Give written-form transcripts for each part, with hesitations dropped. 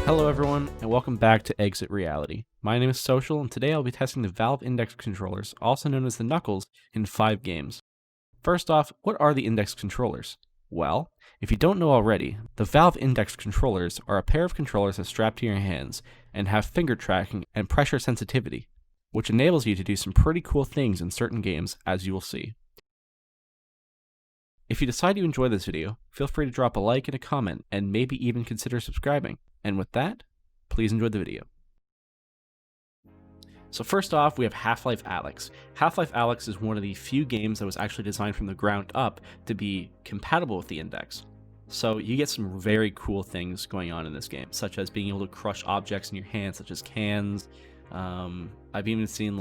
Hello everyone, and welcome back to Exit Reality. My name is Social, and today I'll be testing the Valve Index controllers, also known as the Knuckles, in 5 games. First off, what are the Index controllers? Well, if you don't know already, the Valve Index controllers are a pair of controllers that strap to your hands and have finger tracking and pressure sensitivity, which enables you to do some pretty cool things in certain games, as you will see. If you decide you enjoy this video, feel free to drop a like and a comment, and maybe even consider subscribing. And with that, please enjoy the video. So first off, we have Half-Life ALYX. Half-Life ALYX is one of the few games that was actually designed from the ground up to be compatible with the Index. So you get some very cool things going on in this game, such as being able to crush objects in your hands, such as cans. I've even seen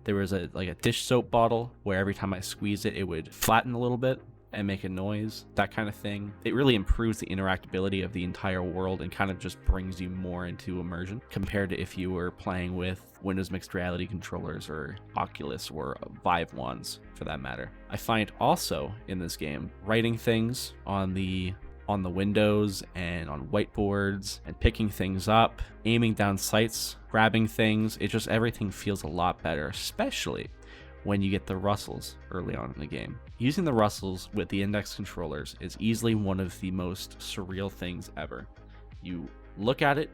there was a dish soap bottle where every time I squeezed it, it would flatten a little bit and make a noise, that kind of thing. It really improves the interactability of the entire world and kind of just brings you more into immersion compared to if you were playing with Windows Mixed Reality controllers or Oculus or Vive ones for that matter. I find also in this game, writing things on the windows and on whiteboards and picking things up, aiming down sights, grabbing things, everything feels a lot better, especially when you get the rustles early on in the game. Using the rustles with the Index controllers is easily one of the most surreal things ever. You look at it,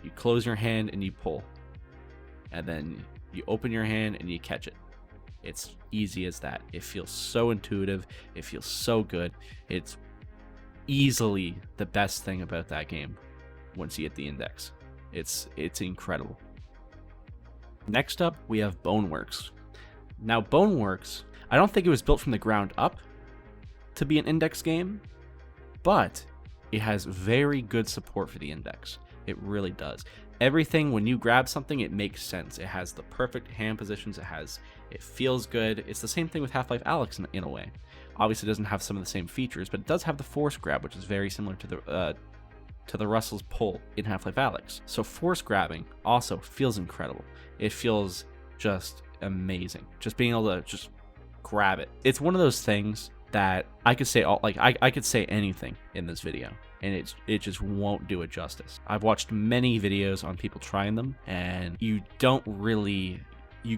you close your hand and you pull, and then you open your hand and you catch it. It's easy as that. It feels so intuitive, it feels so good. It's easily the best thing about that game once you get the Index. It's incredible. Next up, we have BONEWORKS. Now, BONEWORKS, I don't think it was built from the ground up to be an Index game, but it has very good support for the Index. It really does. Everything, when you grab something, it makes sense. It has the perfect hand positions. It feels good. It's the same thing with Half-Life ALYX in a way. Obviously, it doesn't have some of the same features, but it does have the force grab, which is very similar to the Russell's pull in Half-Life ALYX. So force grabbing also feels incredible. It feels just amazing. Just being able to just grab it. It's one of those things that I could say I could say anything in this video and it just won't do it justice. I've watched many videos on people trying them, and you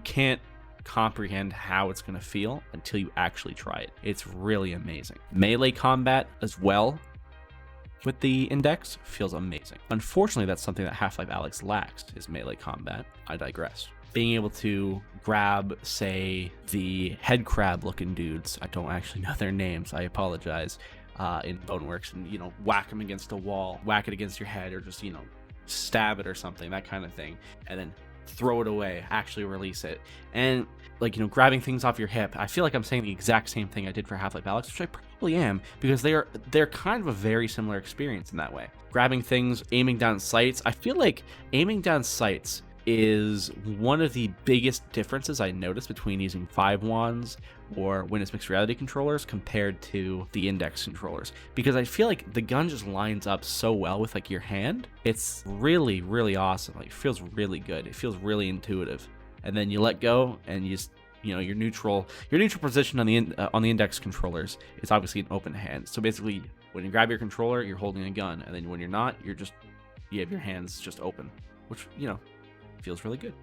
can't comprehend how it's going to feel until you actually try it. It's really amazing. Melee combat as well with the Index feels amazing. Unfortunately, that's something that Half-Life ALYX lacks, is melee combat. I digress. Being able to grab, say, the head crab looking dudes, I don't actually know their names, I apologize, in BONEWORKS, and whack them against a wall, whack it against your head, or just stab it or something, that kind of thing, and then throw it away, actually release it. And grabbing things off your hip, I feel like I'm saying the exact same thing I did for Half-Life ALYX, which I probably am, because they're kind of a very similar experience in that way. Grabbing things, aiming down sights, I feel like aiming down sights is one of the biggest differences I noticed between using Vive wands or Windows Mixed Reality controllers compared to the Index controllers, because I feel like the gun just lines up so well with your hand. It's really, really awesome. It feels really good. It feels really intuitive. And then you let go, and you just your neutral position on the Index controllers is obviously an open hand. So basically, when you grab your controller, you're holding a gun, and then when you're not, you have your hands just open, which feels really good.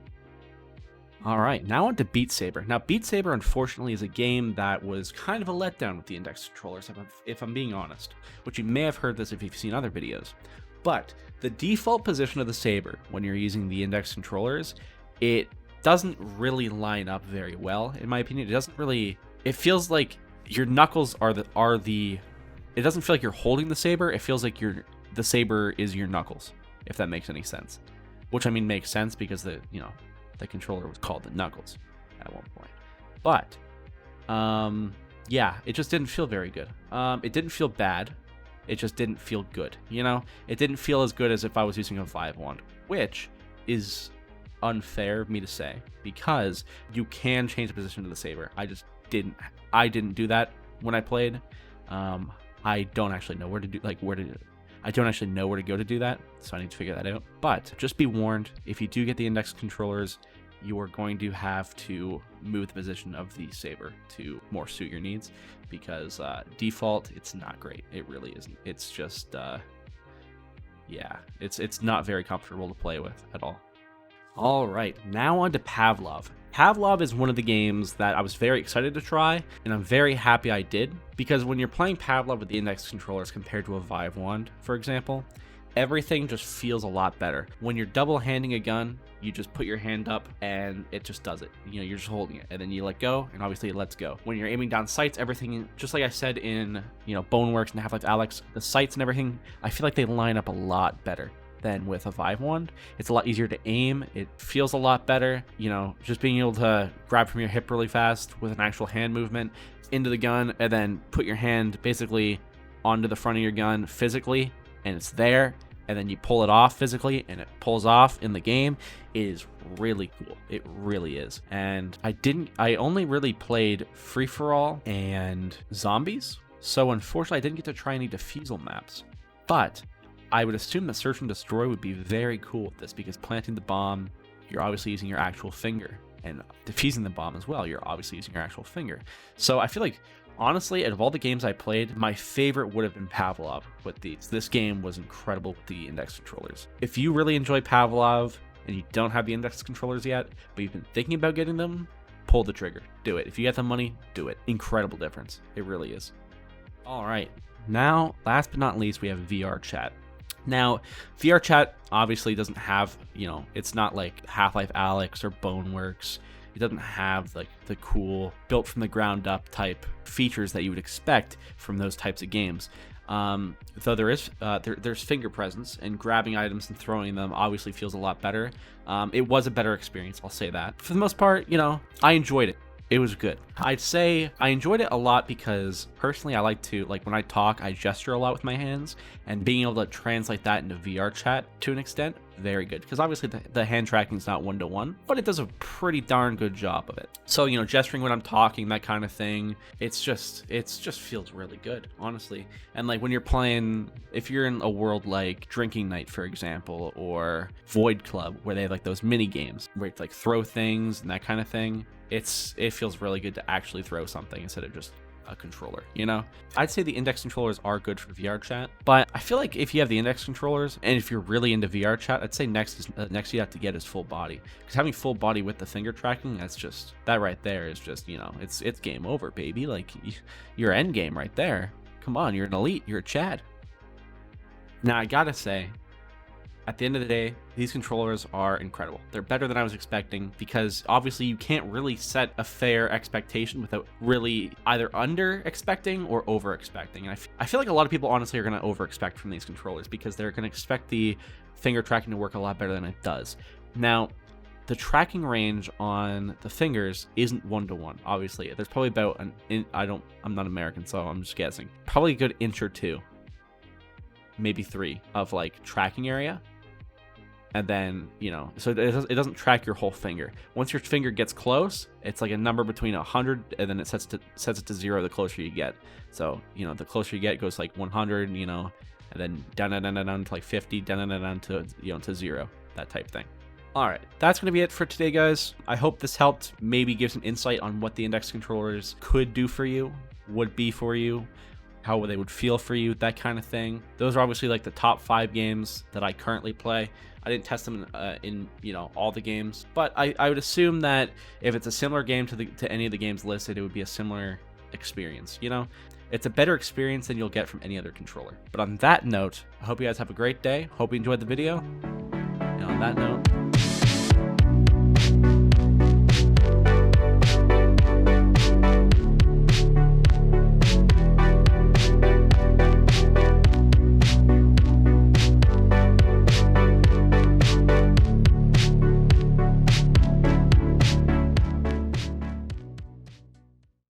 All right, now on to BEATSABER. Now, BEATSABER, unfortunately, is a game that was kind of a letdown with the Index controllers, if I'm being honest, which you may have heard this if you've seen other videos. But the default position of the Saber when you're using the Index controllers, it doesn't really line up very well, in my opinion. It feels like your knuckles are the. It doesn't feel like you're holding the Saber. It feels like the Saber is your knuckles, if that makes any sense. Which, I mean, makes sense because the controller was called the Knuckles at one point. But, yeah, it just didn't feel very good. It didn't feel bad. It just didn't feel good, It didn't feel as good as if I was using a Vive wand, which is unfair of me to say, because you can change the position of the Saber. I didn't do that when I played. I don't actually know where to I don't actually know where to go to do that, so I need to figure that out. But just be warned, if you do get the Index controllers, you are going to have to move the position of the Saber to more suit your needs, because default, it's not great. It really isn't. It's just yeah, it's not very comfortable to play with at all. All right, now on to Pavlov. Pavlov is one of the games that I was very excited to try, and I'm very happy I did, because when you're playing Pavlov with the index controllers compared to a Vive wand, for example, everything just feels a lot better. When you're double handing a gun, you just put your hand up and it just does it. You know, you're just holding it and then you let go, and obviously it lets go. When you're aiming down sights, everything, just like I said in, you know, BONEWORKS and Half-Life ALYX, the sights and everything, I feel like they line up a lot better than with a Vive wand. It's a lot easier to aim. It feels a lot better. You know, just being able to grab from your hip really fast with an actual hand movement into the gun and then put your hand basically onto the front of your gun physically, and it's there, and then you pull it off physically and it pulls off in the game, is really cool. It really is. And I only really played free-for-all and zombies, so unfortunately I didn't get to try any defusal maps, but I would assume that Search and Destroy would be very cool with this, because planting the bomb, you're obviously using your actual finger, and defusing the bomb as well, you're obviously using your actual finger. So I feel like, honestly, out of all the games I played, my favorite would have been Pavlov with these. This game was incredible with the index controllers. If you really enjoy Pavlov and you don't have the index controllers yet, but you've been thinking about getting them, pull the trigger. Do it. If you get the money, do it. Incredible difference. It really is. All right. Now, last but not least, we have VRCHAT. Now, VRCHAT obviously doesn't have, you know, it's not like Half-Life ALYX or BONEWORKS. It doesn't have like the cool built from the ground up type features that you would expect from those types of games. Though there is there's finger presence, and grabbing items and throwing them obviously feels a lot better. It was a better experience, I'll say that. For the most part, you know, I enjoyed it. It was good. I'd say I enjoyed it a lot because personally I like to, like when I talk, I gesture a lot with my hands, and being able to translate that into VRCHAT to an extent, very good. Because obviously the hand tracking is not one-to-one, but it does a pretty darn good job of it. So, you know, gesturing when I'm talking, that kind of thing, it just feels really good, honestly. And like when you're playing, if you're in a world like Drinking Night, for example, or Void Club, where they have like those mini games where it's like throw things and that kind of thing, it feels really good to actually throw something instead of just a controller, you know? I'd say the index controllers are good for VRChat, but I feel like if you have the index controllers and if you're really into VRChat, I'd say next you have to get is full body, because having full body with the finger tracking, that's just, that right there is just, you know, it's game over, baby. Like, you're end game right there. Come on, you're an elite, you're a Chad. Now I gotta say, at the end of the day, these controllers are incredible. They're better than I was expecting, because obviously you can't really set a fair expectation without really either under expecting or over expecting. And I feel like a lot of people honestly are going to over expect from these controllers, because they're going to expect the finger tracking to work a lot better than it does. Now, the tracking range on the fingers isn't one-to-one, obviously. There's probably about I'm not American, so I'm just guessing. Probably a good inch or two, maybe 3 of like tracking area. And then, you know, so it doesn't track your whole finger. Once your finger gets close, it's like a number between 100, and then it sets it to 0 the closer you get. So, you know, the closer you get, it goes like 100, you know, and then down to like 50, down to, you know, to 0, that type thing. All right, that's going to be it for today, guys. I hope this helped maybe give some insight on what the index controllers could do for you, would be for you, how they would feel for you, that kind of thing. Those are obviously like the top 5 games that I currently play. I didn't test them in you know, all the games, but I would assume that if it's a similar game to any of the games listed, it would be a similar experience. You know, it's a better experience than you'll get from any other controller. But on that note, I hope you guys have a great day. Hope you enjoyed the video. And on that note,